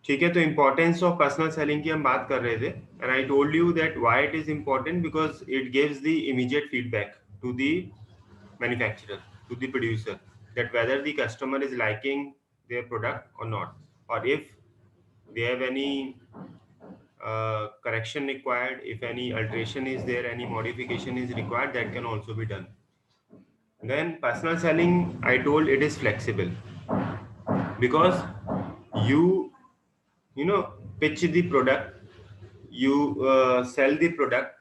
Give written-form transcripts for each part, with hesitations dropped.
ठीक है, तो इम्पोर्टेंस ऑफ पर्सनल सेलिंग की हम बात कर रहे थे, and I told you that why it is important, because it gives the immediate feedback to the manufacturer, to the producer, that whether the customer is liking their product or not, or if they have any correction required, if any alteration is there, any modification is required, that can also be done. Then personal selling, I told it is flexible because you you know pitch the product, you sell the product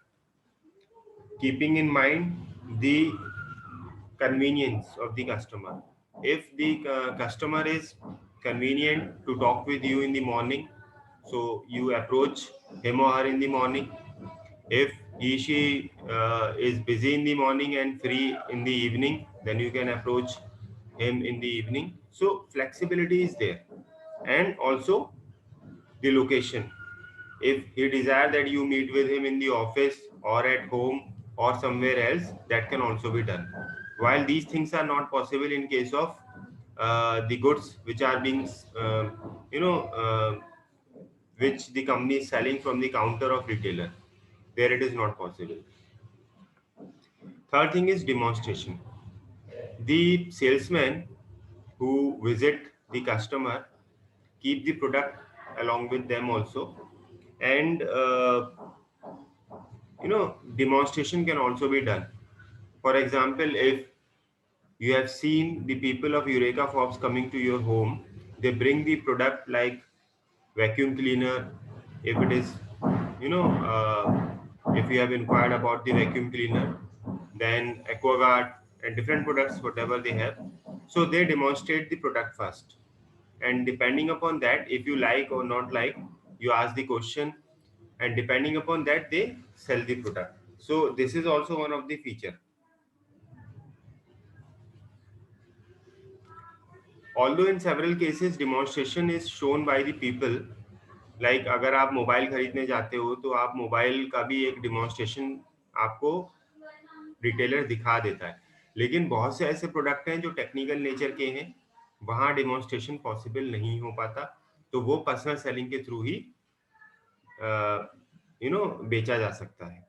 keeping in mind the convenience of the customer. If the customer is convenient to talk with you in the morning, so you approach him or her in the morning. If she is busy in the morning and free in the evening, then you can approach him in the evening. So flexibility is there, and also the location. If he desire that you meet with him in the office or at home or somewhere else, that can also be done. While these things are not possible in case of the goods which are being, you know, which the company is selling from the counter of retailer, there it is not possible. Third thing is demonstration. The salesman who visit the customer keep the product along with them also, and demonstration can also be done. For example, if you have seen the people of Eureka Forbes coming to your home, they bring the product like vacuum cleaner. If it is, if you have inquired about the vacuum cleaner, then AquaGuard and different products, whatever they have. So they demonstrate the product first. And depending upon that, if you like or not like, you ask the question, and depending upon that, they sell the product. So this is also one of the feature. Although in several cases demonstration is shown by the people, like अगर आप mobile खरीदने जाते हो तो आप mobile का भी एक डिमॉन्स्ट्रेशन आपको रिटेलर दिखा देता है, लेकिन बहुत से ऐसे प्रोडक्ट हैं जो टेक्निकल नेचर के हैं, वहां डिमॉन्स्ट्रेशन पॉसिबल नहीं हो पाता, तो वो पर्सनल सेलिंग के थ्रू ही बेचा जा सकता है।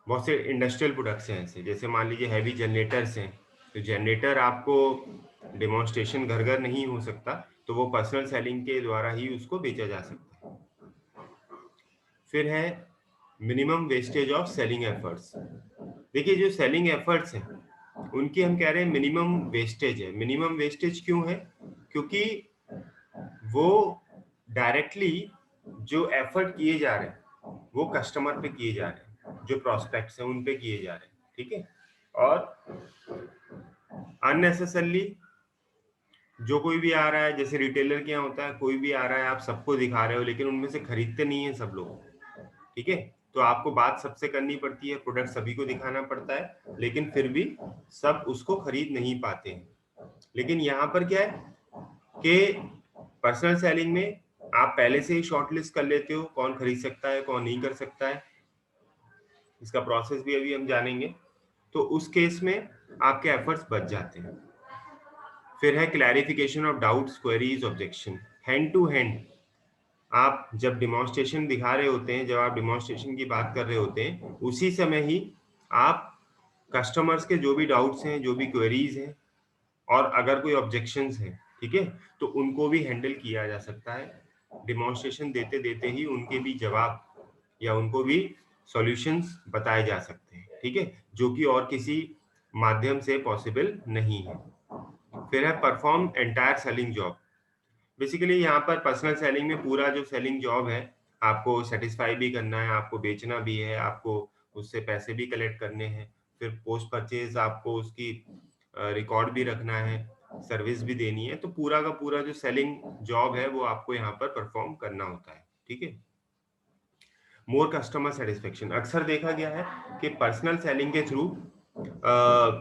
बहुत से इंडस्ट्रियल प्रोडक्ट्स हैं ऐसे, जैसे मान लीजिए हैवी जनरेटर्स हैं, तो जनरेटर आपको डेमोन्स्ट्रेशन घर घर नहीं हो सकता, तो वो पर्सनल सेलिंग के द्वारा ही उसको बेचा जा सकता है। फिर है minimum wastage of selling efforts. देखिए जो सेलिंग एफर्ट्स हैं उनकी हम कह रहे हैं मिनिमम वेस्टेज है। मिनिमम वेस्टेज क्यों है? क्योंकि वो डायरेक्टली जो एफर्ट किए जा रहे हैं वो कस्टमर पे किए जा रहे हैं, जो प्रोस्पेक्ट्स हैं उन पे किए जा रहे हैं, ठीक है। और अननेसेसरली जो कोई भी आ रहा है, जैसे रिटेलर के यहाँ होता है, कोई भी आ रहा है आप सबको दिखा रहे हो, लेकिन उनमें से खरीदते नहीं है सब लोग, ठीक है। तो आपको बात सबसे करनी पड़ती है, प्रोडक्ट सभी को दिखाना पड़ता है, लेकिन फिर भी सब उसको खरीद नहीं पाते हैं। लेकिन यहाँ पर क्या है कि पर्सनल सेलिंग में आप पहले से ही शॉर्ट लिस्ट कर लेते हो कौन खरीद सकता है कौन नहीं कर सकता है, इसका प्रोसेस भी अभी हम जानेंगे। तो उस केस में आपके एफर्ट्स बच जाते हैं। फिर है clarification of doubts, queries, objection. Hand to hand आप जब डिमॉन्स्ट्रेशन दिखा रहे होते हैं, जब आप डिमॉन्स्ट्रेशन की बात कर रहे होते हैं, उसी समय ही आप कस्टमर्स के जो भी डाउट्स हैं, जो भी क्वेरीज हैं, और अगर कोई ऑब्जेक्शंस हैं, ठीक है, तो उनको भी हैंडल किया जा सकता है। डिमॉन्स्ट्रेशन देते देते ही उनके भी जवाब या उनको भी सॉल्यूशंस बताए जा सकते हैं, ठीक है, जो कि और किसी माध्यम से पॉसिबल नहीं है। फिर है perform entire selling job. Basically यहाँ पर पर्सनल सेलिंग में पूरा जो सेलिंग जॉब है, आपको सेटिस्फाई भी करना है, आपको बेचना भी है, आपको उससे पैसे भी कलेक्ट करने हैं, फिर पोस्ट परचेज आपको उसकी रिकॉर्ड भी रखना है, सर्विस भी देनी है, तो पूरा का पूरा जो सेलिंग जॉब है वो आपको यहाँ पर परफॉर्म करना होता है, ठीक है। मोर कस्टमर सेटिस्फेक्शन, अक्सर देखा गया है कि पर्सनल सेलिंग के थ्रू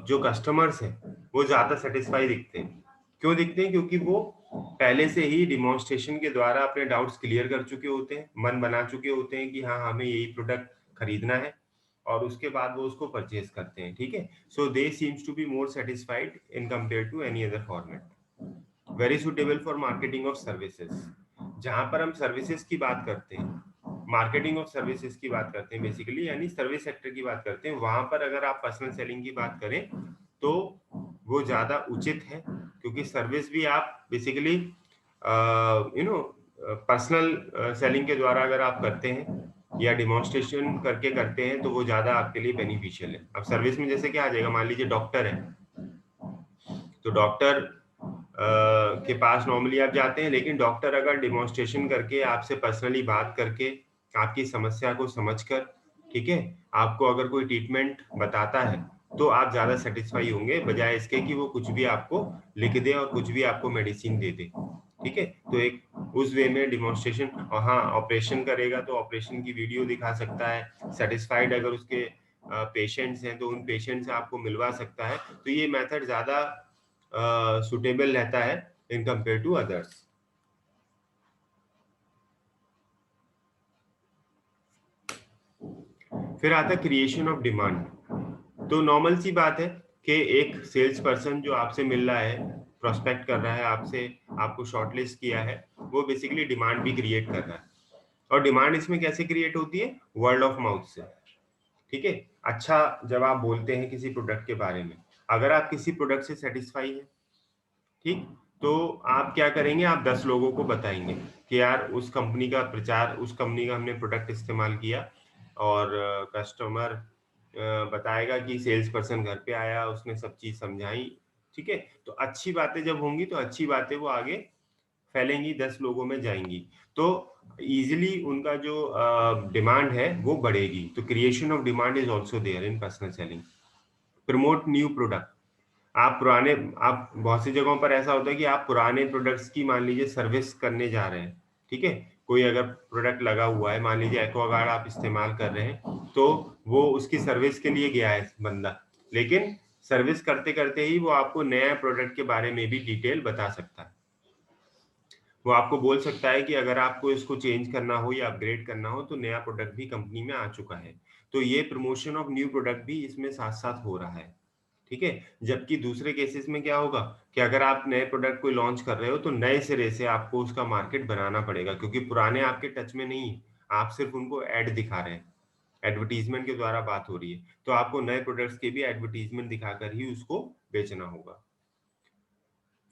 जो कस्टमर्स हैं वो ज्यादा सेटिस्फाई दिखते हैं। क्यों दिखते हैं? क्योंकि वो पहले से ही डिमॉन्स्ट्रेशन के द्वारा अपने डाउट्स क्लियर कर चुके होते हैं, मन बना चुके होते हैं कि हाँ हमें यही प्रोडक्ट खरीदना है, और उसके बाद वो उसको परचेज करते हैं, ठीक है। So they seems to be more satisfied in compare to any other format. Very suitable for marketing of services. जहां पर हम सर्विसेज की बात करते हैं, मार्केटिंग ऑफ सर्विसेज की बात करते हैं बेसिकली, यानी सर्विस सेक्टर की बात करते हैं, वहां पर अगर आप पर्सनल सेलिंग की बात करें तो वो ज्यादा उचित है, क्योंकि सर्विस भी आप बेसिकली पर्सनल सेलिंग के द्वारा अगर आप करते हैं या डिमॉन्स्ट्रेशन करके करते हैं तो वो ज्यादा आपके लिए बेनिफिशियल है। अब सर्विस में जैसे क्या आ जाएगा, मान लीजिए डॉक्टर है, तो डॉक्टर के पास नॉर्मली आप जाते हैं, लेकिन डॉक्टर अगर डिमॉन्स्ट्रेशन करके आपसे पर्सनली बात करके आपकी समस्या को समझकर, ठीक है, आपको अगर कोई ट्रीटमेंट बताता है तो आप ज्यादा सेटिस्फाई होंगे, बजाय इसके कि वो कुछ भी आपको लिख दे और कुछ भी आपको मेडिसिन दे दे। ठीक है, तो एक उस वे में डिमॉन्स्ट्रेशन, और हाँ, ऑपरेशन करेगा तो ऑपरेशन की वीडियो दिखा सकता है, सेटिस्फाइड अगर उसके पेशेंट्स हैं तो उन पेशेंट से आपको मिलवा सकता है। तो ये मेथड ज्यादा सुटेबल रहता है इन कंपेयर टू अदर्स। फिर आता है क्रिएशन ऑफ डिमांड। तो नॉर्मल सी बात है कि एक सेल्स पर्सन जो आपसे मिल रहा है, प्रोस्पेक्ट कर रहा है आपसे, आपको शॉर्टलिस्ट किया है, वो बेसिकली डिमांड भी क्रिएट कर रहा है। और डिमांड इसमें कैसे क्रिएट होती है? वर्ड ऑफ माउथ से। ठीक है, अच्छा, जब आप बोलते हैं किसी प्रोडक्ट के बारे में, अगर आप किसी प्रोडक्ट से सेटिस्फाई है, ठीक, तो आप क्या करेंगे, आप 10 लोगों को बताएंगे कि यार उस कंपनी का प्रचार, उस कंपनी का हमने प्रोडक्ट इस्तेमाल किया, और कस्टमर बताएगा कि सेल्स पर्सन घर पे आया, उसने सब चीज समझाई। ठीक है, तो अच्छी बातें जब होंगी तो अच्छी बातें वो आगे फैलेंगी, 10 लोगों में जाएंगी, तो इजिली उनका जो डिमांड है वो बढ़ेगी। तो creation of demand is also there in personal selling. Promote new product. आप पुराने, आप बहुत सी जगहों पर ऐसा होता है कि आप पुराने प्रोडक्ट्स की मान लीजिए सर्विस करने जा रहे हैं। ठीक है, कोई अगर प्रोडक्ट लगा हुआ है, मान लीजिए एक्वागार्ड आप इस्तेमाल कर रहे हैं, तो वो उसकी सर्विस के लिए गया है बंदा, लेकिन सर्विस करते करते ही वो आपको नया प्रोडक्ट के बारे में भी डिटेल बता सकता है। वो आपको बोल सकता है कि अगर आपको इसको चेंज करना हो या अपग्रेड करना हो तो नया प्रोडक्ट भी कंपनी में आ चुका है। तो ये प्रमोशन ऑफ न्यू प्रोडक्ट भी इसमें साथ साथ हो रहा है। ठीक है, जबकि दूसरे केसेस में क्या होगा कि अगर आप नए प्रोडक्ट को लॉन्च कर रहे हो तो नए सिरे से आपको उसका मार्केट बनाना पड़ेगा, क्योंकि पुराने आपके टच में नहीं है, आप सिर्फ उनको ऐड दिखा रहे हैं, एडवर्टीजमेंट के द्वारा बात हो रही है, तो आपको नए प्रोडक्ट्स के भी एडवर्टीजमेंट दिखाकर ही उसको बेचना होगा।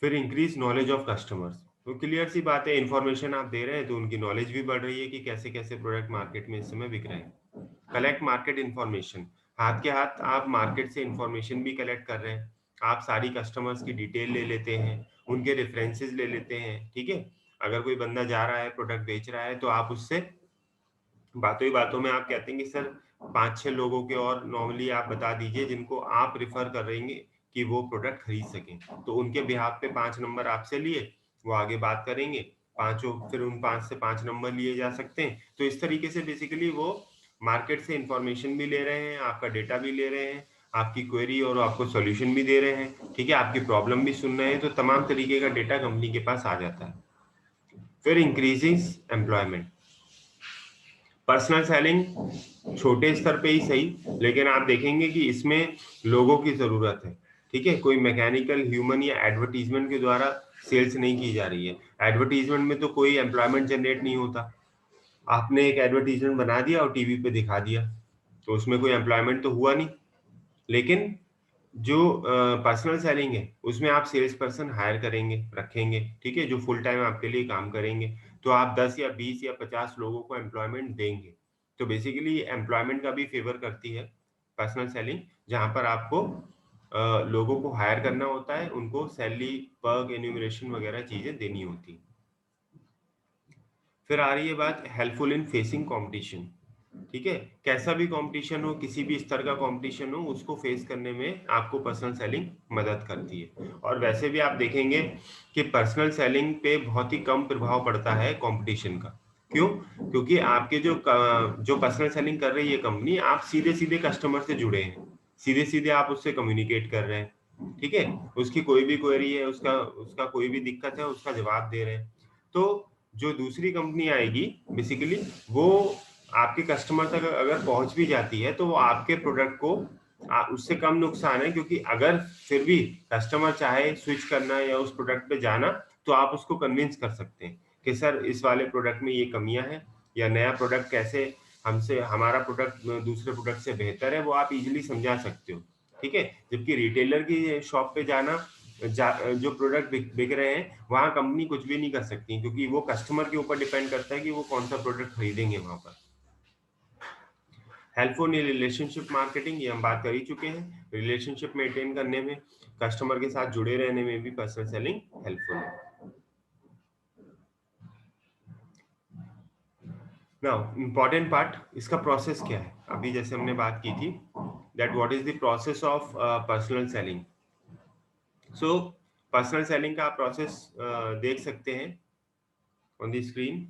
फिर इंक्रीज नॉलेज ऑफ कस्टमर्स। तो क्लियर सी बात है, इंफॉर्मेशन आप दे रहे हैं तो उनकी नॉलेज भी बढ़ रही है कि कैसे कैसे प्रोडक्ट मार्केट में इस समय बिक रहे हैं। Collect market information. हाथ के हाथ आप मार्केट से इंफॉर्मेशन भी कलेक्ट कर रहे हैं, आप सारी कस्टमर्स की डिटेल ले लेते हैं, उनके रेफरेंसेस ले लेते हैं। ठीक है, अगर कोई बंदा जा रहा है प्रोडक्ट बेच रहा है तो आप उससे बातों ही बातों में आप कहते हैं कि सर 5-6 लोगों के और नॉर्मली आप बता दीजिए जिनको आप रिफर कर रहेंगे कि वो प्रोडक्ट खरीद सकें, तो उनके बिहाफ पे 5 नंबर आपसे लिए, वो आगे बात करेंगे, पांचों, फिर उन 5 से 5 नंबर लिए जा सकते हैं। तो इस तरीके से बेसिकली वो मार्केट से इंफॉर्मेशन भी ले रहे हैं, आपका डेटा भी ले रहे हैं, आपकी क्वेरी और आपको सॉल्यूशन भी दे रहे हैं। ठीक है, आपकी प्रॉब्लम भी सुन रहे हैं, तो तमाम तरीके का डेटा कंपनी के पास आ जाता है। फिर इंक्रीजिंग एम्प्लॉयमेंट। पर्सनल सेलिंग छोटे स्तर पे ही सही, लेकिन आप देखेंगे कि इसमें लोगों की जरूरत है। ठीक है, कोई मैकेनिकल, ह्यूमन या एडवर्टीजमेंट के द्वारा सेल्स नहीं की जा रही है। एडवर्टीजमेंट में तो कोई एम्प्लॉयमेंट जनरेट नहीं होता, आपने एक एडवर्टीजमेंट बना दिया और टीवी पे दिखा दिया, तो उसमें कोई एम्प्लॉयमेंट तो हुआ नहीं। लेकिन जो पर्सनल सेलिंग है उसमें आप सेल्स पर्सन हायर करेंगे, रखेंगे, ठीक है, जो फुल टाइम आपके लिए काम करेंगे, तो आप 10 या 20 या 50 लोगों को एम्प्लॉयमेंट देंगे। तो बेसिकली एम्प्लॉयमेंट का भी फेवर करती है पर्सनल सेलिंग, जहां पर आपको लोगों को हायर करना होता है, उनको सैलरी, पर्क, एन्यूमरेशन वगैरह चीजें देनी होती है। फिर आ रही है बात हेल्पफुल इन फेसिंग कंपटीशन। ठीक है, कैसा भी कंपटीशन हो, किसी भी स्तर का कंपटीशन हो, उसको फेस करने में आपको पर्सनल सेलिंग मदद करती है। और वैसे भी आप देखेंगे कि पर्सनल सेलिंग पे बहुत ही कम प्रभाव पड़ता है कंपटीशन का। क्यों? क्योंकि आपके जो पर्सनल सेलिंग कर रही है कंपनी, आप सीधे सीधे कस्टमर से जुड़े हैं, सीधे सीधे आप उससे कम्युनिकेट कर रहे हैं। ठीक है, उसकी कोई भी क्वेरी है, उसका उसका कोई भी दिक्कत है, उसका जवाब दे रहे हैं। तो जो दूसरी कंपनी आएगी बेसिकली, वो आपके कस्टमर तक अगर पहुंच भी जाती है तो वो आपके प्रोडक्ट को उससे कम नुकसान है, क्योंकि अगर फिर भी कस्टमर चाहे स्विच करना या उस प्रोडक्ट पे जाना तो आप उसको कन्विंस कर सकते हैं। कि सर इस वाले प्रोडक्ट में ये कमियां हैं, या नया प्रोडक्ट कैसे हमसे हमारा प्रोडक्ट दूसरे प्रोडक्ट से बेहतर है, वो आप इजीली समझा सकते हो। ठीक है, जबकि रिटेलर की शॉप पे जाना, जो प्रोडक्ट बिक रहे हैं वहां कंपनी कुछ भी नहीं कर सकती, क्योंकि वो कस्टमर के ऊपर डिपेंड करता है कि वो कौन सा प्रोडक्ट खरीदेंगे वहां पर। हेल्पफुल रिलेशनशिप मार्केटिंग, ये हम बात कर ही चुके हैं। रिलेशनशिप मेंटेन करने में, कस्टमर के साथ जुड़े रहने में भी पर्सनल सेलिंग हेल्पफुल है। नाउ इंपॉर्टेंट पार्ट, इसका प्रोसेस क्या है। अभी जैसे हमने बात की थी that what is the process of personal selling. So personal selling का प्रोसेस देख सकते हैं on the screen.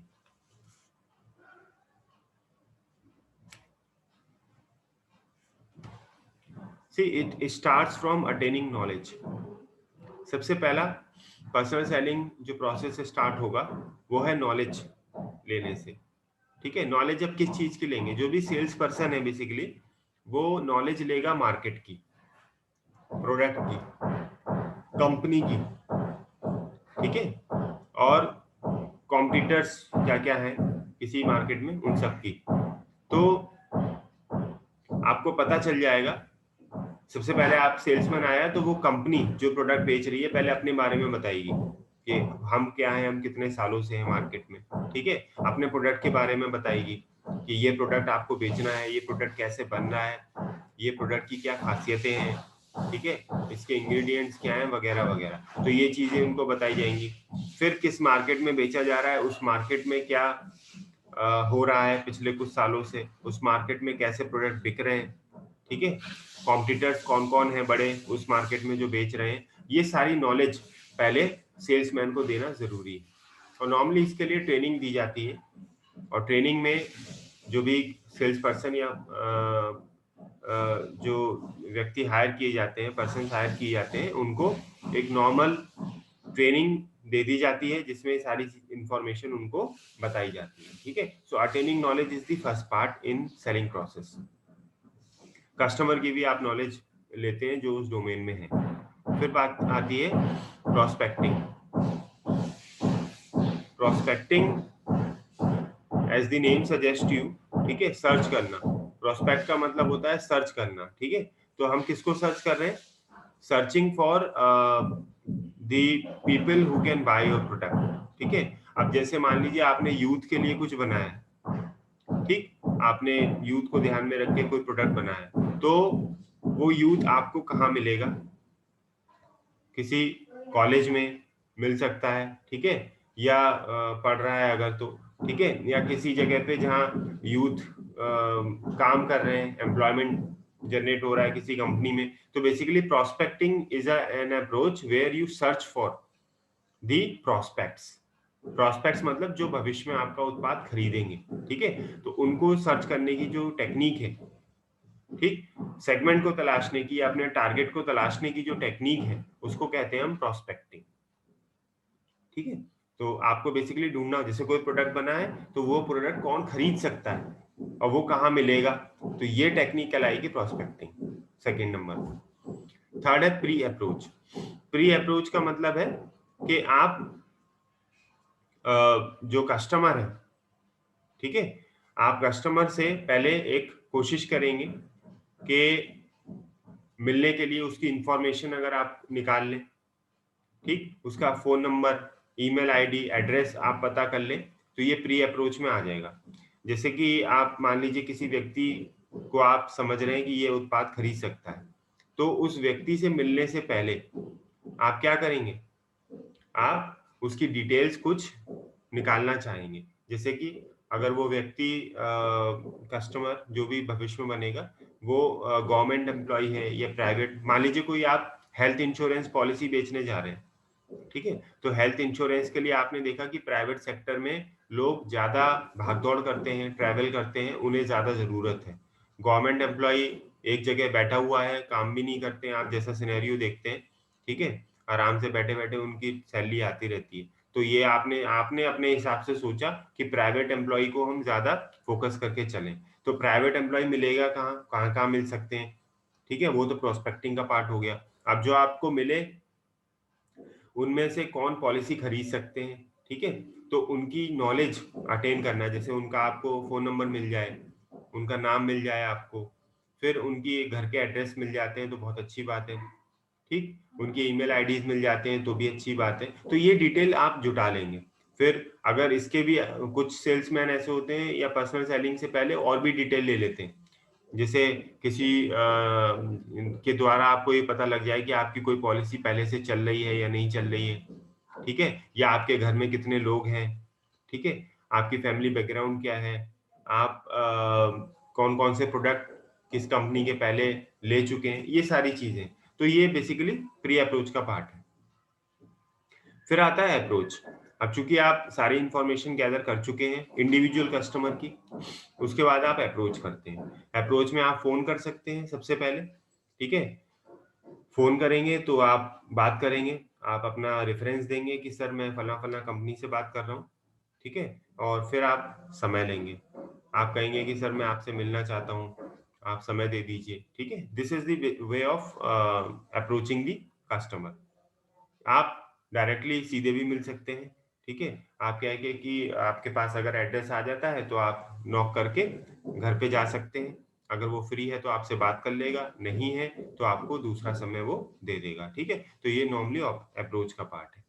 See it starts from attaining knowledge. सबसे पहला पर्सनल सेलिंग जो प्रोसेस से स्टार्ट होगा वो है नॉलेज लेने से। ठीक है, नॉलेज अब किस चीज की लेंगे, जो भी सेल्स पर्सन है बेसिकली वो नॉलेज लेगा मार्केट की, प्रोडक्ट की, कंपनी की। ठीक है, और कॉम्पिटिटर्स क्या क्या है किसी मार्केट में, उन सब की। तो आपको पता चल जाएगा। सबसे पहले आप सेल्समैन आया तो वो कंपनी जो प्रोडक्ट बेच रही है पहले अपने बारे में बताएगी कि हम क्या हैं, हम कितने सालों से हैं मार्केट में। ठीक है, अपने प्रोडक्ट के बारे में बताएगी कि ये प्रोडक्ट आपको बेचना है, ये प्रोडक्ट कैसे बन रहा है, ये प्रोडक्ट की क्या खासियतें हैं, ठीक है, इसके इंग्रेडिएंट्स क्या हैं, वगैरह वगैरह। तो ये चीजें उनको बताई जाएंगी। फिर किस मार्केट में बेचा जा रहा है, उस मार्केट में क्या हो रहा है पिछले कुछ सालों से, उस मार्केट में कैसे प्रोडक्ट बिक रहे हैं। ठीक है, कॉम्पिटिटर्स कौन कौन है बड़े उस मार्केट में जो बेच रहे हैं, ये सारी नॉलेज पहले सेल्समैन को देना जरूरी है। और नॉर्मली इसके लिए ट्रेनिंग दी जाती है, और ट्रेनिंग में जो भी सेल्स पर्सन या जो व्यक्ति हायर किए जाते हैं, पर्सन हायर किए जाते हैं, उनको एक नॉर्मल ट्रेनिंग दे दी जाती है जिसमें सारी इंफॉर्मेशन उनको बताई जाती है। ठीक है, so attaining knowledge is the first part in selling process. Customer की भी आप नॉलेज लेते हैं जो उस डोमेन में है। फिर बात आती है prospecting. Prospecting as the name suggest you, ठीक है, सर्च करना। प्रोस्पेक्ट का मतलब होता है सर्च करना। ठीक है, तो हम किसको सर्च कर रहे हैं, searching for the people who can by your product. ठीक है, अब जैसे मान लीजिए आपने यूथ के लिए कुछ बनाया, ठीक, आपने यूथ को ध्यान में रख के कोई प्रोडक्ट बनाया, तो वो यूथ आपको कहाँ मिलेगा, किसी कॉलेज में मिल सकता है। ठीक है, या पढ़ रहा है अगर तो, ठीक है, या किसी जगह पे जहाँ यूथ काम कर रहे हैं, एम्प्लॉयमेंट जनरेट हो रहा है किसी कंपनी में। तो basically prospecting is an approach where you search for the prospects. Prospects मतलब जो भविष्य में आपका उत्पाद खरीदेंगे। ठीक है, तो उनको सर्च करने की जो टेक्निक है, ठीक, सेगमेंट को तलाशने की, अपने टारगेट को तलाशने की जो टेक्निक है उसको कहते हैं हम प्रोस्पेक्टिंग। ठीक है, तो आपको बेसिकली ढूंढना, जैसे कोई प्रोडक्ट बना है तो वो प्रोडक्ट कौन खरीद सकता है और वो कहाँ मिलेगा, तो ये टेक्निक कहलाएगी प्रोस्पेक्टिंग, सेकेंड नंबर। थर्ड है प्री अप्रोच। प्री अप्रोच का मतलब है कि आप जो कस्टमर है, ठीक है, आप कस्टमर से पहले एक कोशिश करेंगे कि मिलने के लिए उसकी इंफॉर्मेशन अगर आप निकाल लें, ठीक, उसका phone number, email ID, address आप पता कर लें, तो ये प्री अप्रोच में आ जाएगा। जैसे कि आप मान लीजिए किसी व्यक्ति को आप समझ रहे हैं कि ये उत्पाद खरीद सकता है, तो उस व्यक्ति से मिलने से पहले आप क्या करेंगे, आप उसकी डिटेल्स कुछ निकालना चाहेंगे। जैसे कि अगर वो व्यक्ति कस्टमर जो भी भविष्य में बनेगा वो गवर्नमेंट एम्प्लॉय है या प्राइवेट, मान लीजिए कोई आप हेल्थ इंश्योरेंस पॉलिसी बेचने जा रहे हैं, ठीक है, तो हेल्थ इंश्योरेंस के लिए आपने देखा कि प्राइवेट सेक्टर में लोग ज्यादा भागदौड़ करते हैं, ट्रैवल करते हैं, उन्हें ज्यादा जरूरत है। गवर्नमेंट एम्प्लॉय एक जगह बैठा हुआ है, काम भी नहीं करते हैं, आप जैसा सिनेरियो देखते हैं, ठीक है, आराम से बैठे बैठे उनकी सैलरी आती रहती है। तो ये आपने आपने अपने हिसाब से सोचा कि प्राइवेट एम्प्लॉय को हम ज्यादा फोकस करके चलें। तो प्राइवेट एम्प्लॉय मिलेगा कहाँ, कहाँ कहाँ मिल सकते हैं, ठीक है, वो तो प्रोस्पेक्टिंग का पार्ट हो गया। अब जो आपको मिले उनमें से कौन पॉलिसी खरीद सकते हैं, ठीक है, तो उनकी नॉलेज अटेन करना है, जैसे उनका आपको फोन नंबर मिल जाए, उनका नाम मिल जाए आपको, फिर उनकी घर के एड्रेस मिल जाते हैं तो बहुत अच्छी बात है, ठीक, उनके ईमेल आईडीज मिल जाते हैं तो भी अच्छी बात है। तो ये डिटेल आप जुटा लेंगे। फिर अगर इसके भी कुछ सेल्समैन ऐसे होते हैं या पर्सनल सेलिंग से पहले और भी डिटेल ले लेते हैं, जैसे किसी के द्वारा आपको ये पता लग जाए कि आपकी कोई पॉलिसी पहले से चल रही है या नहीं चल रही है, ठीक है, या आपके घर में कितने लोग हैं, ठीक है, आपकी फैमिली बैकग्राउंड क्या है, आप कौन कौन से प्रोडक्ट किस कंपनी के पहले ले चुके हैं, ये सारी चीजें। तो ये बेसिकली प्री अप्रोच का पार्ट है। फिर आता है अप्रोच। अब चूंकि आप सारी इंफॉर्मेशन गैदर कर चुके हैं इंडिविजुअल कस्टमर की, उसके बाद आप अप्रोच करते हैं। अप्रोच में आप फोन कर सकते हैं सबसे पहले, ठीक है, फोन करेंगे तो आप बात करेंगे, आप अपना रेफरेंस देंगे कि सर मैं फला फला कंपनी से बात कर रहा हूँ, ठीक है, और फिर आप समय लेंगे, आप कहेंगे कि सर मैं आपसे मिलना चाहता हूँ, आप समय दे दीजिए, ठीक है। This is the way of approaching the customer. आप डायरेक्टली सीधे भी मिल सकते हैं, ठीक है, आप क्या है कि आपके पास अगर एड्रेस आ जाता है तो आप नॉक करके घर पे जा सकते हैं, अगर वो फ्री है तो आपसे बात कर लेगा, नहीं है तो आपको दूसरा समय वो दे देगा, ठीक है। तो ये नॉर्मली अप्रोच का पार्ट है।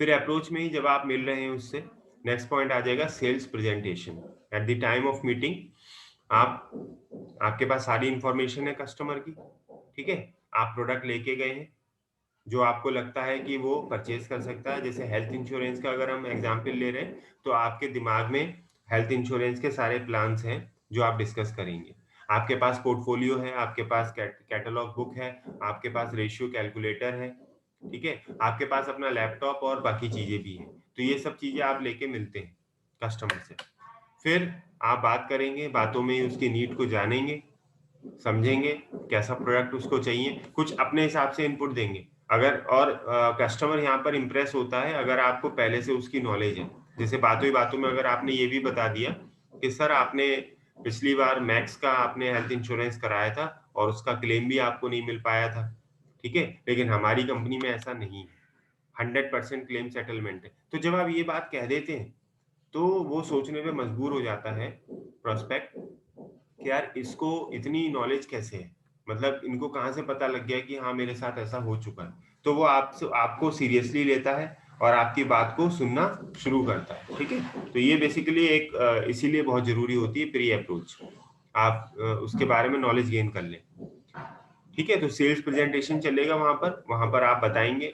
फिर अप्रोच में ही जब आप मिल रहे हैं उससे, नेक्स्ट पॉइंट आ जाएगा sales presentation. At the time of meeting आप, आपके पास सारी इंफॉर्मेशन है कस्टमर की, ठीक है, आप प्रोडक्ट लेके गए हैं जो आपको लगता है कि वो परचेज कर सकता है। जैसे हेल्थ इंश्योरेंस का अगर हम एग्जांपल ले रहे हैं तो आपके दिमाग में हेल्थ इंश्योरेंस के सारे प्लान्स हैं जो आप डिस्कस करेंगे, आपके पास पोर्टफोलियो है, आपके पास कैटलॉग बुक है, आपके पास रेशियो कैलकुलेटर है, ठीक है, आपके पास अपना लैपटॉप और बाकी चीजें भी हैं। तो ये सब चीजें आप लेके मिलते हैं कस्टमर से, फिर आप बात करेंगे, बातों में ही उसकी नीड को जानेंगे, समझेंगे कैसा प्रोडक्ट उसको चाहिए, कुछ अपने हिसाब से इनपुट देंगे। अगर और कस्टमर यहाँ पर इंप्रेस होता है अगर आपको पहले से उसकी नॉलेज है। जैसे बातों ही बातों में अगर आपने ये भी बता दिया कि सर आपने पिछली बार मैक्स का आपने हेल्थ इंश्योरेंस कराया था और उसका क्लेम भी आपको नहीं मिल पाया था, ठीक है, लेकिन हमारी कंपनी में ऐसा नहीं है, 100% क्लेम सेटलमेंट है। तो जब आप ये बात कह देते हैं तो वो सोचने पे मजबूर हो जाता है प्रोस्पेक्ट कि यार इसको इतनी नॉलेज कैसे है, मतलब इनको कहाँ से पता लग गया कि हाँ मेरे साथ ऐसा हो चुका है। तो वो आपसे आपको सीरियसली लेता है और आपकी बात को सुनना शुरू करता है, ठीक है। तो ये बेसिकली एक इसीलिए बहुत जरूरी होती है प्री अप्रोच, आप उसके बारे में नॉलेज गेन कर लें, ठीक है। तो सेल्स प्रेजेंटेशन चलेगा, वहां पर आप बताएंगे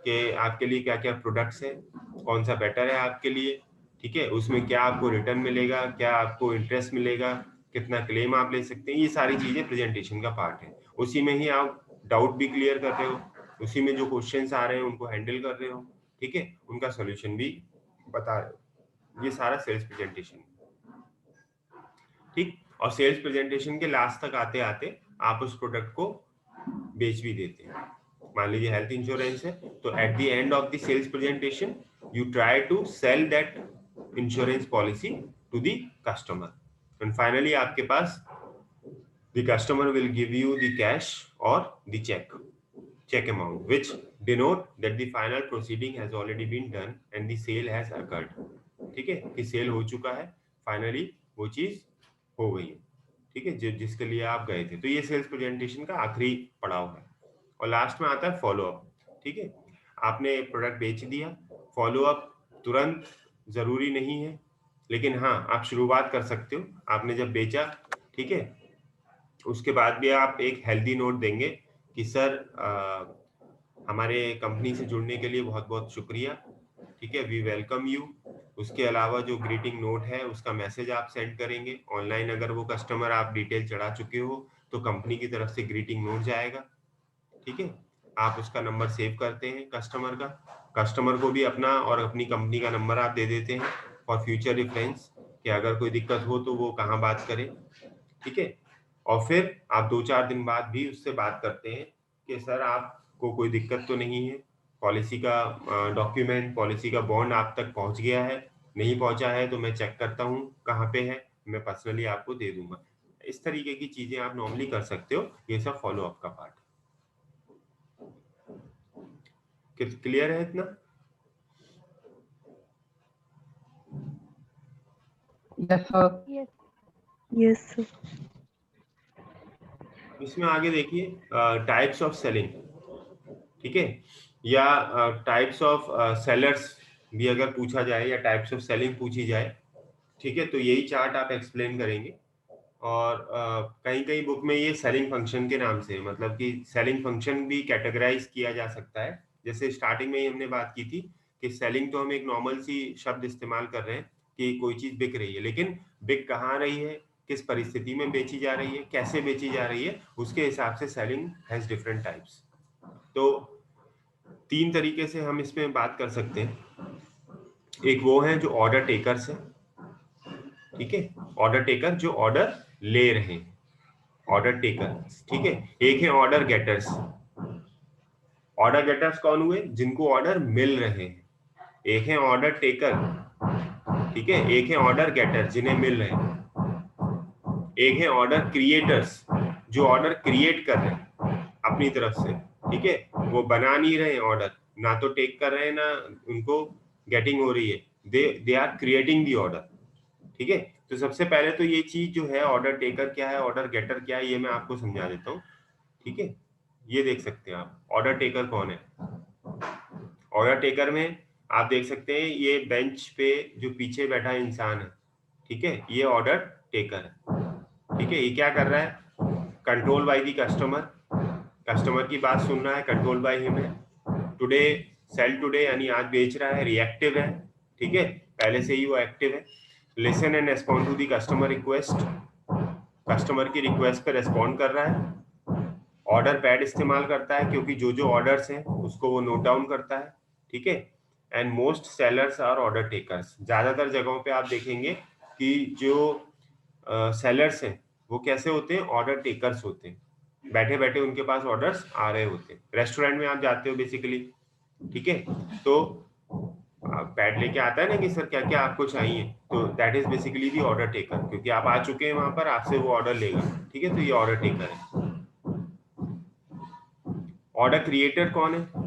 कि आपके लिए क्या क्या प्रोडक्ट्स हैं, कौन सा बेटर है आपके लिए, ठीक है, उसमें क्या आपको रिटर्न मिलेगा, क्या आपको इंटरेस्ट मिलेगा, कितना क्लेम आप ले सकते हैं, ये सारी चीजें प्रेजेंटेशन का पार्ट है। उसी में ही आप डाउट भी क्लियर कर रहे हो, उसी में जो क्वेश्चंस आ रहे हैं उनको हैंडल कर रहे हो, ठीक है, उनका सोल्यूशन भी बता रहे हो, ये सारा सेल्स प्रेजेंटेशन, ठीक। और सेल्स प्रेजेंटेशन के लास्ट तक आते आते आप उस प्रोडक्ट को बेच भी देते हैं। मान लीजिए हेल्थ इंश्योरेंस है तो at the end of the sales presentation you try to sell that insurance policy to the customer and finally आपके पास the customer will give you the cash और the check amount which denote that the final proceeding has already been done and the sale has occurred, ठीक है, कि cell हो चुका है, finally वो चीज हो गई है, ठीक है, जिसके लिए आप गए थे। तो ये सेल्स प्रेजेंटेशन का आखिरी पड़ाव है। और लास्ट में आता है फॉलो अप, ठीक है, आपने प्रोडक्ट बेच दिया, फॉलो अप तुरंत जरूरी नहीं है, लेकिन हाँ आप शुरुआत कर सकते हो। आपने जब बेचा, ठीक है, उसके बाद भी आप एक हेल्दी नोट देंगे कि सर हमारे कंपनी से जुड़ने के लिए बहुत बहुत शुक्रिया, ठीक है, वी वेलकम यू। उसके अलावा जो ग्रीटिंग नोट है उसका मैसेज आप सेंड करेंगे ऑनलाइन, अगर वो कस्टमर आप डिटेल चढ़ा चुके हो तो कंपनी की तरफ से ग्रीटिंग नोट जाएगा, ठीक है। आप उसका नंबर सेव करते हैं कस्टमर का, कस्टमर को भी अपना और अपनी कंपनी का नंबर आप दे देते हैं फॉर फ्यूचर रेफरेंस कि अगर कोई दिक्कत हो तो वो कहाँ बात करे, ठीक है। और फिर आप 2-4 दिन बाद भी उससे बात करते हैं कि सर आपको कोई दिक्कत तो नहीं है, पॉलिसी का डॉक्यूमेंट, पॉलिसी का बॉन्ड आप तक पहुंच गया है, नहीं पहुंचा है तो मैं चेक करता हूँ कहाँ पे है, मैं पर्सनली आपको दे दूंगा। इस तरीके की चीजें आप नॉर्मली कर सकते हो, ये सब फॉलो अप का पार्ट है। क्लियर है इतना? Yes, sir. Yes, sir. इसमें आगे देखिए टाइप्स ऑफ सेलिंग, ठीक है, या टाइप्स ऑफ सेलर्स भी अगर पूछा जाए या टाइप्स ऑफ सेलिंग पूछी जाए, ठीक है, तो यही चार्ट आप एक्सप्लेन करेंगे। और कहीं कहीं बुक में ये सेलिंग फंक्शन के नाम से, मतलब कि सेलिंग फंक्शन भी कैटेगराइज किया जा सकता है। जैसे स्टार्टिंग में ही हमने बात की थी कि सेलिंग तो हम एक नॉर्मल सी शब्द इस्तेमाल कर रहे हैं कि कोई चीज बिक रही है, लेकिन बिक कहाँ रही है, किस परिस्थिति में बेची जा रही है, कैसे बेची जा रही है, उसके हिसाब से सेलिंग हैज डिफरेंट टाइप्स। तो 3 तरीके से हम इसमें बात कर सकते हैं। एक वो है जो ऑर्डर टेकर्स है, ठीक है, ऑर्डर टेकर जो ऑर्डर ले रहे हैं, ऑर्डर टेकर, ठीक है। एक है ऑर्डर गेटर्स। ऑर्डर गेटर्स कौन हुए? जिनको ऑर्डर मिल रहे हैं। एक है ऑर्डर टेकर, ठीक है, एक है ऑर्डर गेटर जिन्हें मिल रहे हैं। एक है ऑर्डर क्रिएटर्स जो ऑर्डर क्रिएट कर रहे हैं अपनी तरफ से, ठीक है, वो बना नहीं रहे ऑर्डर, ना तो टेक कर रहे हैं ना उनको गेटिंग हो रही है, they are creating the order, ठीक है। तो सबसे पहले तो ये चीज जो है ऑर्डर टेकर क्या है, ऑर्डर गेटर क्या है, ये मैं आपको समझा देता हूँ, ठीक है। ये देख सकते हैं आप ऑर्डर टेकर कौन है। ऑर्डर टेकर में आप देख सकते हैं ये बेंच पे जो पीछे बैठा इंसान है, ठीक है, ये ऑर्डर टेकर है, ठीक है। ये क्या कर रहा है? Control by the customer, customer की बात सुन रहा है, कंट्रोल बाय हिम है। टुडे, सेल टुडे यानी आज बेच रहा है, रिएक्टिव है, ठीक है, पहले से ही वो एक्टिव है। Listen and respond to the customer request, customer की रिक्वेस्ट पे रेस्पॉन्ड कर रहा है। ऑर्डर पैड इस्तेमाल करता है क्योंकि जो जो ऑर्डर्स हैं उसको वो नोट डाउन करता है, ठीक है। And most sellers are order takers. ज्यादातर जगहों पे आप देखेंगे कि जो सेलर्स हैं वो कैसे होते हैं? ऑर्डर टेकर्स होते हैं, बैठे बैठे उनके पास ऑर्डर्स आ रहे होते हैं। रेस्टोरेंट में आप जाते हो बेसिकली, ठीक है, तो पैड लेके आता है ना कि सर क्या क्या आपको चाहिए, तो that is basically the order taker, क्योंकि आप आ चुके हैं वहां पर, आपसे वो ऑर्डर लेगा, ठीक है, तो ये ऑर्डर टेकर है। ऑर्डर क्रिएटर कौन है?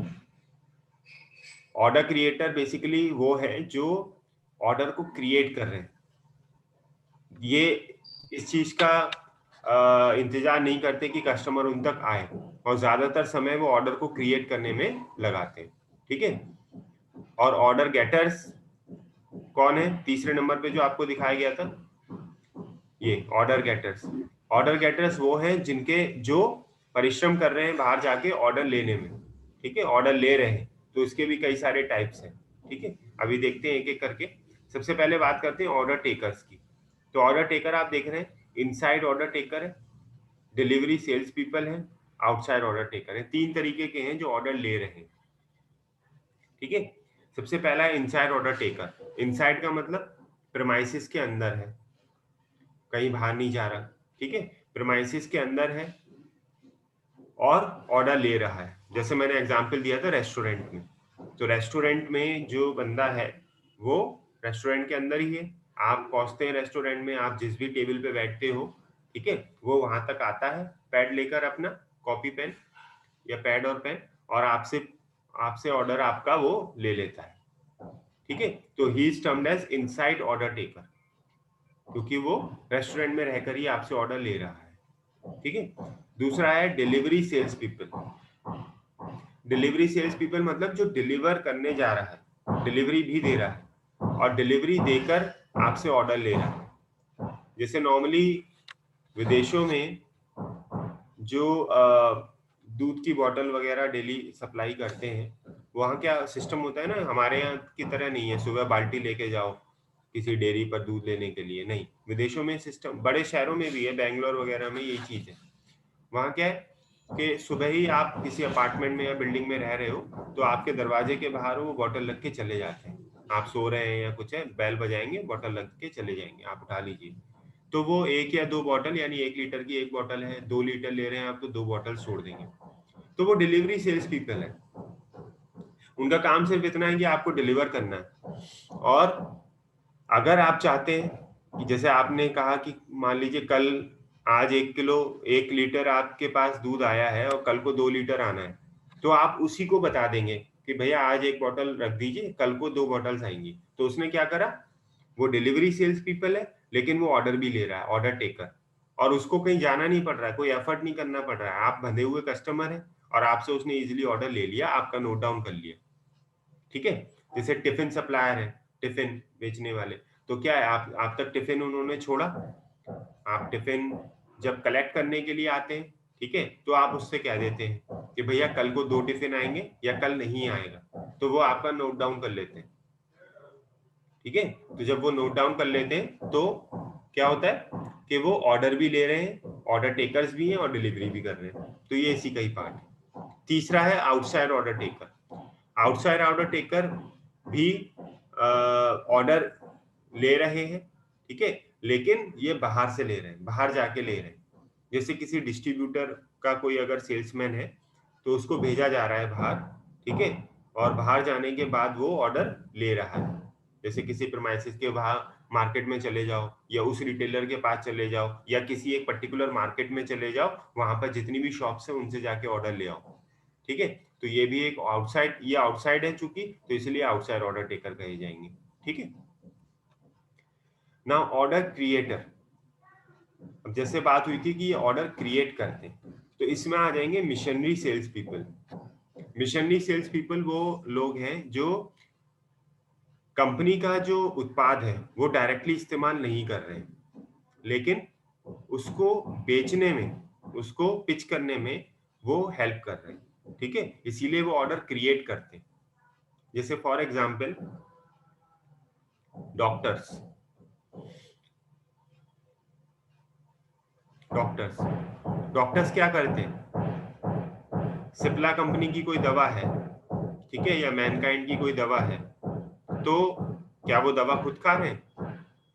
ऑर्डर क्रिएटर बेसिकली वो है जो ऑर्डर को क्रिएट कर रहे हैं। ये इस चीज का इंतजार नहीं करते कि कस्टमर उन तक आए, और ज्यादातर समय वो ऑर्डर को क्रिएट करने में लगाते हैं, ठीक है। और ऑर्डर गेटर्स कौन है? तीसरे नंबर पे जो आपको दिखाया गया था, ये ऑर्डर गेटर्स। ऑर्डर गेटर्स वो हैं जिनके जो परिश्रम कर रहे हैं बाहर जाके ऑर्डर लेने में, ठीक है, ऑर्डर ले रहे हैं, तो इसके भी कई सारे टाइप्स हैं, ठीक है। अभी देखते हैं एक एक करके। सबसे पहले बात करते हैं ऑर्डर टेकर्स की। तो ऑर्डर टेकर आप देख रहे हैं, इनसाइड ऑर्डर टेकर है, डिलीवरी सेल्स पीपल है, आउटसाइड ऑर्डर टेकर है। 3 तरीके के हैं जो ऑर्डर ले रहे हैं, ठीक है। सबसे पहला है इनसाइड ऑर्डर टेकर। इनसाइड का मतलब प्रेमाइसिस के अंदर है, कहीं बाहर नहीं जा रहा, ठीक है, प्रेमाइसिस के अंदर है और ऑर्डर ले रहा है। जैसे मैंने एग्जांपल दिया था रेस्टोरेंट में, तो रेस्टोरेंट में जो बंदा है वो रेस्टोरेंट के अंदर ही है। आप पहुंचते हैं रेस्टोरेंट में, आप जिस भी टेबल पे बैठते हो, ठीक है, वो वहां तक आता है पैड लेकर, अपना कॉपी पेन या पैड और पेन, और आपसे आपसे ऑर्डर आपका वो ले लेता है, ठीक है। तो he is termed as inside order taker, क्योंकि वो रेस्टोरेंट में रहकर ही आपसे ऑर्डर ले रहा है, ठीक है। दूसरा है delivery sales people. Delivery sales people मतलब जो डिलीवर करने जा रहा है, डिलीवरी भी दे रहा है और डिलीवरी देकर आपसे ऑर्डर ले रहा है। जैसे नॉर्मली विदेशों में जो दूध की बोतल वगैरह डेली सप्लाई करते हैं, वहाँ क्या सिस्टम होता है ना, हमारे यहाँ की तरह नहीं है सुबह बाल्टी लेके जाओ किसी डेयरी पर दूध लेने के लिए, नहीं, विदेशों में सिस्टम, बड़े शहरों में भी है, बेंगलोर वगैरह में यही चीज है। वहाँ क्या है कि सुबह ही आप किसी अपार्टमेंट में या बिल्डिंग में रह रहे हो तो आपके दरवाजे के बाहर वो बोतल रख के चले जाते हैं। आप सो रहे हैं या कुछ है, बेल बजाएंगे, बोतल रख के चले जाएंगे, आप उठा लीजिए। तो वो 1 या 2 बोतल, यानी 1 लीटर की 1 बोतल है, 2 लीटर ले रहे हैं आप तो 2 बोतल छोड़ देंगे। तो वो डिलीवरी सेल्स पीपल है, उनका काम सिर्फ इतना है कि आपको डिलीवर करना है। और अगर आप चाहते हैं कि जैसे आपने कहा कि मान लीजिए कल, आज 1 किलो 1 लीटर आपके पास दूध आया है और कल को 2 लीटर आना है, तो आप उसी को बता देंगे कि भैया आज 1 बोतल रख दीजिए, कल को 2 बोतल्स आएंगी। तो उसने क्या करा? वो डिलीवरी सेल्स पीपल है, लेकिन वो ऑर्डर भी ले रहा है, ऑर्डर टेकर, और उसको कहीं जाना नहीं पड़ रहा है, कोई एफर्ट नहीं करना पड़ रहा है। आप बंधे हुए कस्टमर हैं और आपसे उसने इजीली ऑर्डर ले लिया, आपका नोट डाउन कर लिया। ठीक है, जैसे टिफिन सप्लायर है, टिफिन बेचने वाले, तो क्या है, आप तक टिफिन उन्होंने छोड़ा, आप टिफिन जब कलेक्ट करने के लिए आते हैं, ठीक है, तो आप उससे कह देते हैं कि भैया कल को 2 टिफिन आएंगे या कल नहीं आएगा, तो वो आपका नोट डाउन कर लेते हैं। ठीक है, तो जब वो नोट डाउन कर लेते हैं तो क्या होता है कि वो ऑर्डर भी ले रहे हैं, ऑर्डर टेकर्स भी हैं और डिलीवरी भी कर रहे हैं, तो ये इसी का ही पार्ट है। तीसरा है outside order taker. Outside order taker भी ऑर्डर ले रहे हैं, ठीक है, लेकिन ये बाहर से ले रहे हैं, बाहर जाके ले रहे हैं। जैसे किसी डिस्ट्रीब्यूटर का कोई अगर सेल्समैन है तो उसको भेजा जा रहा है बाहर, ठीक है, और बाहर जाने के बाद वो ऑर्डर ले रहा है। जैसे किसी प्रीमाइसेस के बाहर मार्केट में चले जाओ या उस रिटेलर के पास चले जाओ या किसी एक पर्टिकुलर मार्केट में चले जाओ, वहां पर जितनी भी शॉप्स है उनसे जाके ऑर्डर ले आओ। ठीक है, तो ये भी एक आउटसाइड, ये आउटसाइड है चूंकि, तो इसलिए आउटसाइड ऑर्डर टेकर कहे जाएंगे। ठीक है, नाउ ऑर्डर क्रिएटर। अब जैसे बात हुई थी कि ये ऑर्डर क्रिएट करते हैं, तो इसमें आ जाएंगे missionary sales people. Missionary sales people वो लोग हैं जो कंपनी का जो उत्पाद है वो डायरेक्टली इस्तेमाल नहीं कर रहे हैं, लेकिन उसको बेचने में, उसको पिच करने में वो हेल्प कर रहे हैं। ठीक है, इसीलिए वो ऑर्डर क्रिएट करते हैं। जैसे for example doctors, doctors doctors क्या करते हैं, सिप्ला कंपनी की कोई दवा है, ठीक है, या मैनकाइंड की कोई दवा है, तो क्या वो दवा खुद खा रहे हैं?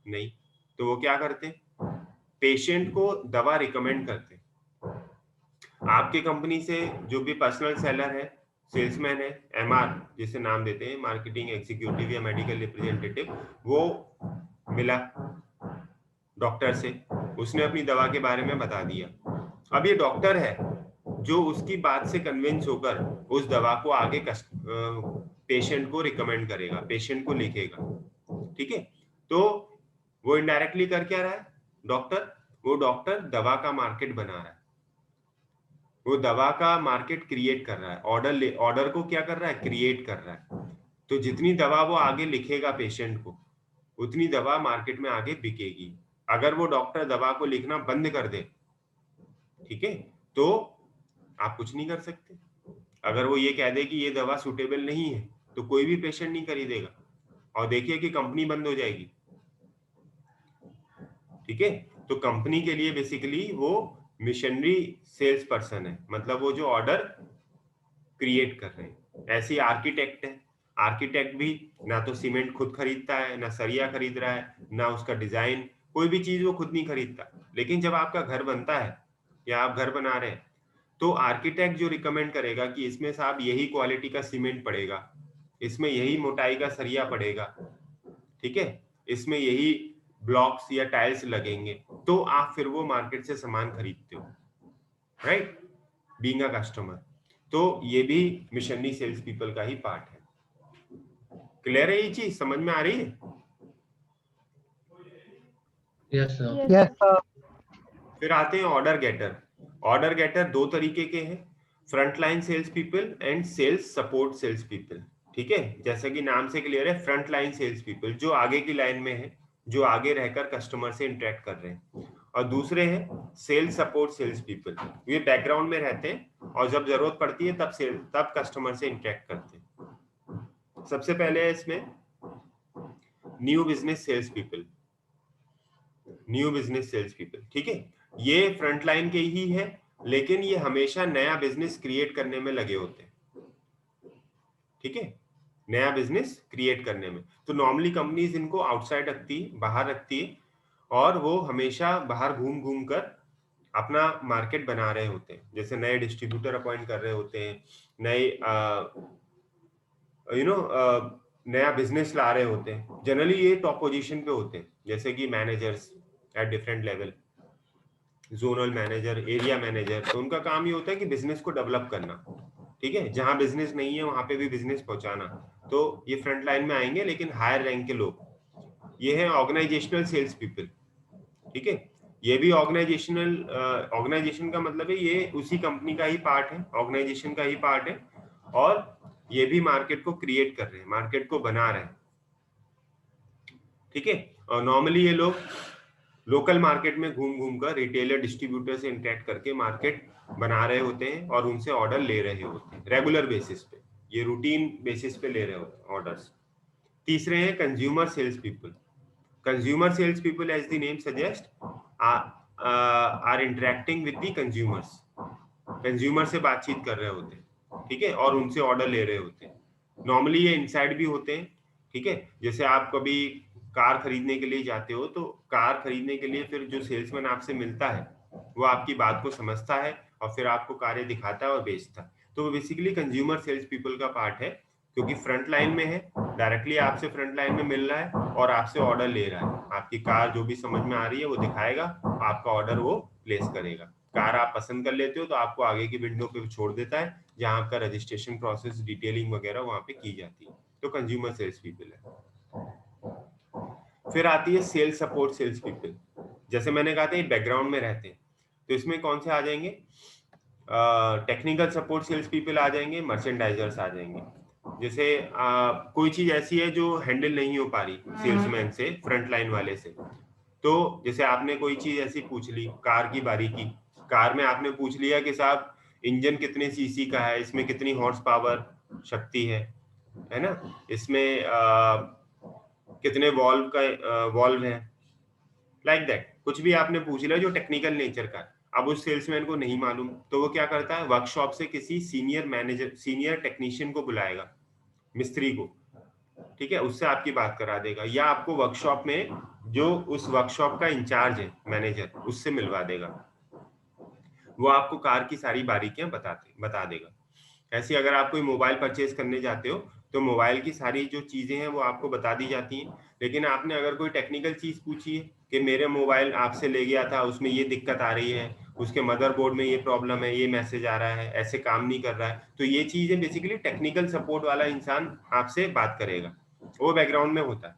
नहीं, तो वो क्या करते हैं, पेशेंट को दवा रिकमेंड करते हैं। आपके कंपनी से जो भी पर्सनल सेलर है, सेल्समैन है, एमआर जिसे नाम देते हैं, मार्केटिंग एग्जीक्यूटिव या मेडिकल रिप्रेजेंटेटिव, वो मिला डॉक्टर से, उसने अपनी दवा के बारे में बता दिया। अब ये डॉक्टर है जो उसकी बात से कन्विंस होकर उस दवा को आगे पेशेंट को रिकमेंड करेगा, पेशेंट को लिखेगा। ठीक है, तो वो इनडायरेक्टली कर क्या रहा है डॉक्टर, वो डॉक्टर दवा का मार्केट बना रहा है, वो दवा का मार्केट क्रिएट कर रहा है, ऑर्डर को क्या कर रहा है, क्रिएट कर रहा है। तो जितनी दवा वो आगे लिखेगा पेशेंट को, उतनी दवा मार्केट में आगे बिकेगी। अगर वो डॉक्टर दवा को लिखना बंद कर दे, ठीक है, तो आप कुछ नहीं कर सकते। अगर वो ये कह दे कि ये दवा सुटेबल नहीं है, तो कोई भी पेशेंट नहीं खरीदेगा और देखिए कि कंपनी बंद हो जाएगी। ठीक है, तो कंपनी के लिए बेसिकली वो मिशनरी सेल्स पर्सन है, मतलब वो जो ऑर्डर क्रिएट कर रहे हैं। ऐसे ही आर्किटेक्ट है, आर्किटेक्ट भी ना तो सीमेंट खुद खरीदता है, ना सरिया खरीद रहा है, ना उसका डिजाइन, कोई भी चीज वो खुद नहीं खरीदता। लेकिन जब आपका घर बनता है या आप घर बना रहे हैं, तो आर्किटेक्ट जो रिकमेंड करेगा कि इसमें साहब यही क्वालिटी का सीमेंट पड़ेगा, इसमें यही मोटाई का सरिया पड़ेगा, ठीक है, इसमें यही ब्लॉक्स या टाइल्स लगेंगे, तो आप फिर वो मार्केट से सामान खरीदते हो, राइट, बीइंग अ कस्टमर। तो ये भी मिशनरी सेल्स पीपल का ही पार्ट है। क्लियर है, ये चीज समझ में आ रही है? Yes sir. Yes, sir. फिर आते हैं ऑर्डर गेटर। ऑर्डर गेटर दो तरीके के हैं, front line sales people and sales support sales people. ठीक है, जैसा कि नाम से क्लियर है, फ्रंट लाइन सेल्स पीपल जो आगे की लाइन में है, जो आगे रहकर कस्टमर से इंटरेक्ट कर रहे हैं, और दूसरे हैं सेल्स सपोर्ट सेल्स पीपल, ये बैकग्राउंड में रहते हैं और जब जरूरत पड़ती है तब कस्टमर से इंटरेक्ट करते हैं। सबसे पहले है इसमें new business sales people, new business sales people. ठीक है, ये फ्रंट लाइन के ही है, लेकिन ये हमेशा नया बिजनेस क्रिएट करने में लगे होते हैं। ठीक है, नया बिजनेस क्रिएट करने में, तो नॉर्मली कंपनीज इनको आउटसाइड रखती है, बाहर रखती है, और वो हमेशा बाहर घूम घूम कर अपना मार्केट बना रहे होते हैं। जैसे नए डिस्ट्रीब्यूटर अपॉइंट कर रहे होते हैं, नए नया बिजनेस ला रहे होते हैं। जनरली ये टॉप पोजीशन पे होते हैं, जैसे कि managers at different level, zonal manager, area manager, तो उनका काम ये होता है कि बिजनेस को डेवलप करना। ठीक है, जहां बिजनेस नहीं है वहां पे भी बिजनेस पहुंचाना, तो ये फ्रंट लाइन में आएंगे, लेकिन हायर रैंक के लोग, ये है ऑर्गेनाइजेशनल सेल्स पीपल। ठीक है। ये भी ऑर्गेनाइजेशन का मतलब है ये उसी कंपनी का ही पार्ट है, ऑर्गेनाइजेशन का ही पार्ट है, और ये भी मार्केट को क्रिएट कर रहे हैं, मार्केट को बना रहे हैं, ठीक है। और नॉर्मली ये लोग लोकल मार्केट में घूम घूम कर रिटेलर डिस्ट्रीब्यूटर से इंटरेक्ट करके मार्केट बना रहे होते हैं और उनसे ऑर्डर ले रहे होते हैं रेगुलर बेसिस पे, ये रूटीन बेसिस पे ले रहे होते हैं ऑर्डर्स। तीसरे हैं consumer sales people. Consumer sales people as the name suggest are interacting with the consumers, consumer से बातचीत कर रहे होते हैं, ठीक है, और उनसे ऑर्डर ले रहे होते हैं। नॉर्मली ये इनसाइड भी होते हैं, ठीक है। जैसे आप कभी कार खरीदने के लिए जाते हो तो कार खरीदने के लिए फिर जो सेल्समैन आपसे मिलता है वो आपकी बात को समझता है और फिर आपको कारें दिखाता है और बेचता है। तो वो बेसिकली कंज्यूमर सेल्स पीपल का पार्ट है, क्योंकि फ्रंट लाइन में है, डायरेक्टली आपसे फ्रंट लाइन में मिल रहा है और आपसे ऑर्डर ले रहा है। आपकी कार जो भी समझ में आ रही है वो दिखाएगा, आपका ऑर्डर वो प्लेस करेगा। कार आप पसंद कर लेते हो तो आपको आगे की विंडो पे छोड़ देता है जहां आपका रजिस्ट्रेशन प्रोसेस, डिटेलिंग वगैरह वहां पे की जाती है। तो कंज्यूमर सेल्स पीपल है। फिर आती है सेल्स सपोर्ट सेल्स पीपल। जैसे मैंने कहा था ये बैकग्राउंड में रहते हैं, तो इसमें कौन से आ जाएंगे? टेक्निकल सपोर्ट सेल्स पीपल आ जाएंगे, मर्चेंडाइजर्स आ जाएंगे। जैसे कोई चीज ऐसी है जो हैंडल नहीं हो पा रही सेल्समैन से, फ्रंट लाइन वाले से, तो जैसे आपने कोई चीज ऐसी पूछ ली, कार की बारीकी, कार में आपने पूछ लिया कि साहब इंजन कितने सीसी का है, इसमें कितनी हॉर्स पावर शक्ति है ना, इसमें कितने वॉल्व है, लाइक दैट कुछ भी आपने पूछ लिया जो टेक्निकल नेचर का। अब उस सेल्समैन को नहीं मालूम तो वो क्या करता है, वर्कशॉप से किसी सीनियर मैनेजर, सीनियर टेक्नीशियन को बुलाएगा, मिस्त्री को, ठीक है, उससे आपकी बात करा देगा, या आपको वर्कशॉप में जो उस वर्कशॉप का इंचार्ज है, मैनेजर, उससे मिलवा देगा। वो आपको कार की सारी बारीकियां बता देगा। ऐसे अगर आप कोई मोबाइल परचेज करने जाते हो तो मोबाइल की सारी जो चीजें हैं वो आपको बता दी जाती हैं, लेकिन आपने अगर कोई टेक्निकल चीज पूछी है कि मेरे मोबाइल आपसे ले गया था, उसमें ये दिक्कत आ रही है, उसके मदरबोर्ड में ये प्रॉब्लम है, ये मैसेज आ रहा है, ऐसे काम नहीं कर रहा है, तो ये चीजें बेसिकली टेक्निकल सपोर्ट वाला इंसान आपसे बात करेगा, वो बैकग्राउंड में होता है,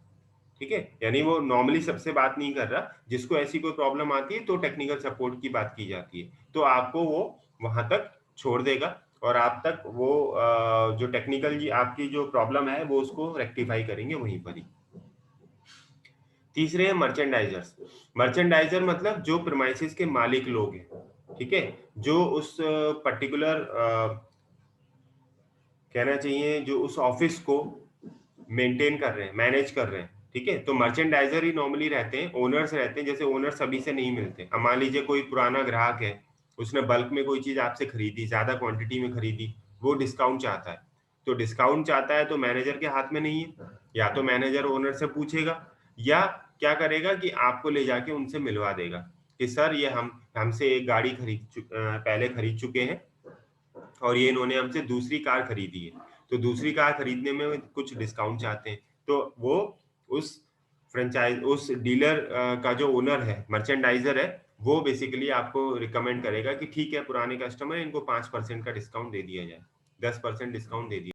ठीक है। यानी वो नॉर्मली सबसे बात नहीं कर रहा, जिसको ऐसी कोई प्रॉब्लम आती है तो टेक्निकल सपोर्ट की बात की जाती है, तो आपको वो वहां तक छोड़ देगा और आप तक वो जो टेक्निकल जी आपकी जो प्रॉब्लम है वो उसको रेक्टिफाई करेंगे वहीं पर ही। तीसरे हैं मर्चेंडाइजर्स। मर्चेंडाइजर मतलब जो प्रीमाइसेस के मालिक लोग हैं, ठीक है, जो उस पर्टिकुलर कहना चाहिए जो उस ऑफिस को मेंटेन कर रहे हैं, मैनेज कर रहे हैं, ठीक है। तो मर्चेंडाइजर ही नॉर्मली रहते हैं, ओनर्स रहते हैं। जैसे ओनर सभी से नहीं मिलते। अब मान लीजिए कोई पुराना ग्राहक है, उसने बल्क में कोई चीज आपसे खरीदी, ज्यादा क्वांटिटी में खरीदी, वो डिस्काउंट चाहता है, तो डिस्काउंट चाहता है तो मैनेजर के हाथ में नहीं है, या तो मैनेजर ओनर से पूछेगा, या क्या करेगा कि आपको ले जाके उनसे मिलवा देगा कि सर ये हमसे एक गाड़ी पहले खरीद चुके हैं और ये इन्होंने हमसे दूसरी कार खरीदी है, तो दूसरी कार खरीदने में कुछ डिस्काउंट चाहते हैं, तो वो उस फ्रेंचाइज, उस डीलर का जो ओनर है, मर्चेंडाइजर है, वो बेसिकली आपको रिकमेंड करेगा कि ठीक है पुराने कस्टमर, इनको 5% का डिस्काउंट दे दिया जाए, 10% डिस्काउंट दे दिया